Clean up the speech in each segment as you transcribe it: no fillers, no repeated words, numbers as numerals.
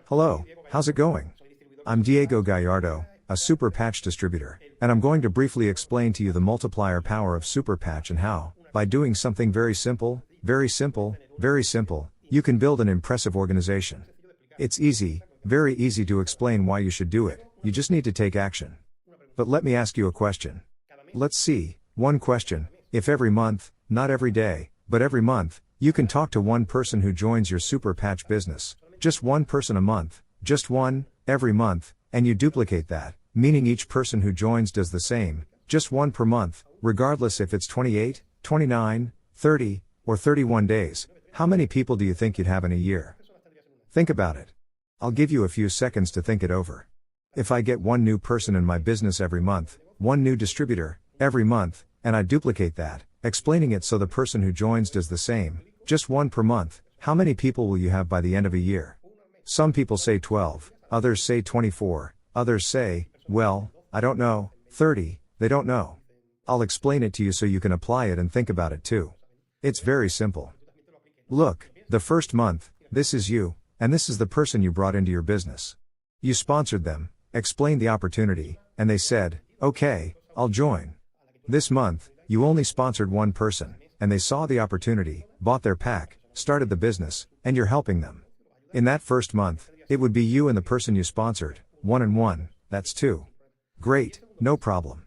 Hello, how's it going? I'm Diego Gallardo, a super patch distributor, and I'm going to briefly explain to you the multiplier power of super patch and how, by doing something very simple, you can build an impressive organization. It's easy, very easy to explain why you should do it, you just need to take action. But let me ask you a question. Let's see, one question: if every month, not every day, but every month, you can talk to one person who joins your super patch business, just one person a month, just one, every month, and you duplicate that, meaning each person who joins does the same, just one per month, regardless if it's 28, 29, 30, or 31 days, how many people do you think you'd have in a year? Think about it. I'll give you a few seconds to think it over. If I get one new person in my business every month, one new distributor, every month, and I duplicate that, explaining it so the person who joins does the same, just one per month, how many people will you have by the end of a year? Some people say 12, others say 24, others say, well, I don't know, 30, they don't know. I'll explain it to you so you can apply it and think about it too. It's very simple. Look, the first month, this is you, and this is the person you brought into your business. You sponsored them, explained the opportunity, and they said, okay, I'll join. This month, you only sponsored one person, and they saw the opportunity, bought their pack, started the business, and you're helping them. In that first month, it would be you and the person you sponsored, 1 and 1, that's 2. Great, no problem.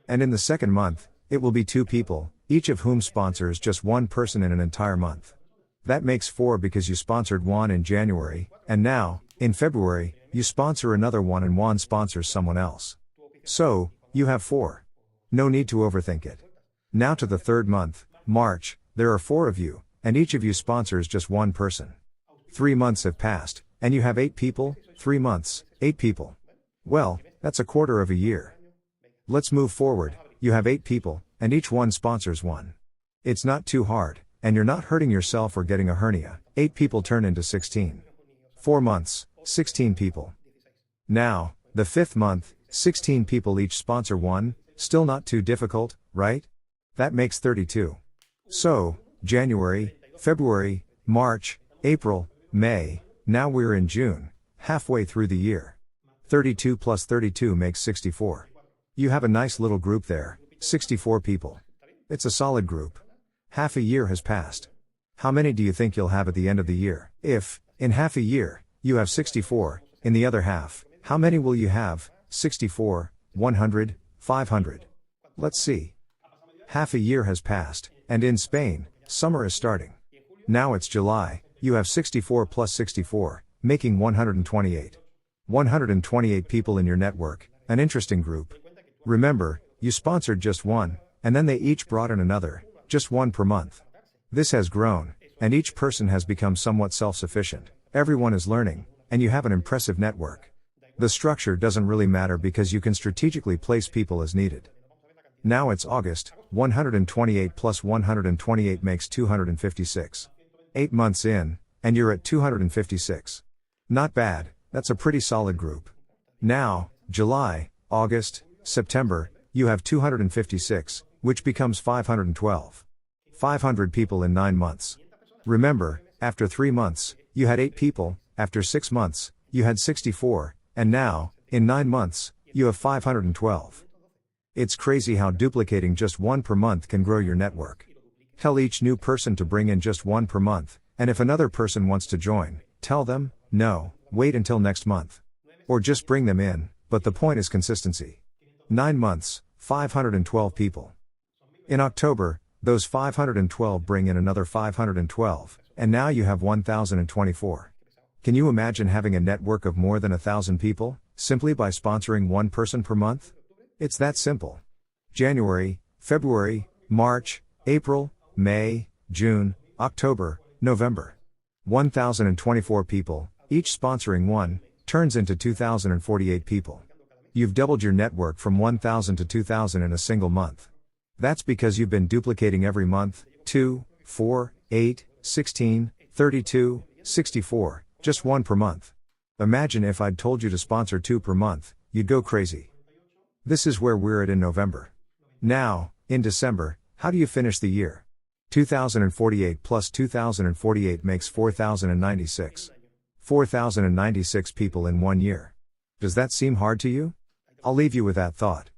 And in the second month, it will be 2 people, each of whom sponsors just one person in an entire month. That makes 4 because you sponsored one in January, and now, in February, you sponsor another one and one sponsors someone else. So, you have 4. No need to overthink it. Now to the third month, March, there are 4 of you, and each of you sponsors just one person. 3 months have passed, and you have 8 people, 3 months, 8 people. Well, that's a quarter of a year. Let's move forward, you have 8 people, and each one sponsors one. It's not too hard, and you're not hurting yourself or getting a hernia. 8 people turn into 16. 4 months, 16 people. Now, the 5th month, 16 people each sponsor one, still not too difficult, right? That makes 32. So, January, February, March, April, May, now we're in June, halfway through the year. 32 plus 32 makes 64. You have a nice little group there, 64 people. It's a solid group. Half a year has passed. How many do you think you'll have at the end of the year? If, in half a year, you have 64, in the other half, how many will you have? 64, 100, 500. Let's see. Half a year has passed, and in Spain, summer is starting. Now it's July, you have 64 plus 64, making 128. 128 people in your network, an interesting group. Remember, you sponsored just one, and then they each brought in another, just one per month. This has grown, and each person has become somewhat self-sufficient. Everyone is learning, and you have an impressive network. The structure doesn't really matter because you can strategically place people as needed. Now it's August, 128 plus 128 makes 256. 8 months in, and you're at 256. Not bad, that's a pretty solid group. Now, July, August, September, you have 256, which becomes 512. 500 people in 9 months. Remember, after 3 months, you had 8 people, after 6 months, you had 64, and now, in 9 months, you have 512. It's crazy how duplicating just one per month can grow your network. Tell each new person to bring in just one per month, and if another person wants to join, tell them, no, wait until next month. Or just bring them in, but the point is consistency. 9 months, 512 people. In October, those 512 bring in another 512, and now you have 1,024. Can you imagine having a network of more than 1,000 people, simply by sponsoring one person per month? It's that simple. January, February, March, April, May, June, October, November. 1,024 people, each sponsoring one, turns into 2,048 people. You've doubled your network from 1,000 to 2,000 in a single month. That's because you've been duplicating every month, 2, 4, 8, 16, 32, 64, just one per month. Imagine if I'd told you to sponsor 2 per month, you'd go crazy. This is where we're at in November. Now, in December, how do you finish the year? 2,048 plus 2,048 makes 4,096. 4,096 people in 1 year. Does that seem hard to you? I'll leave you with that thought.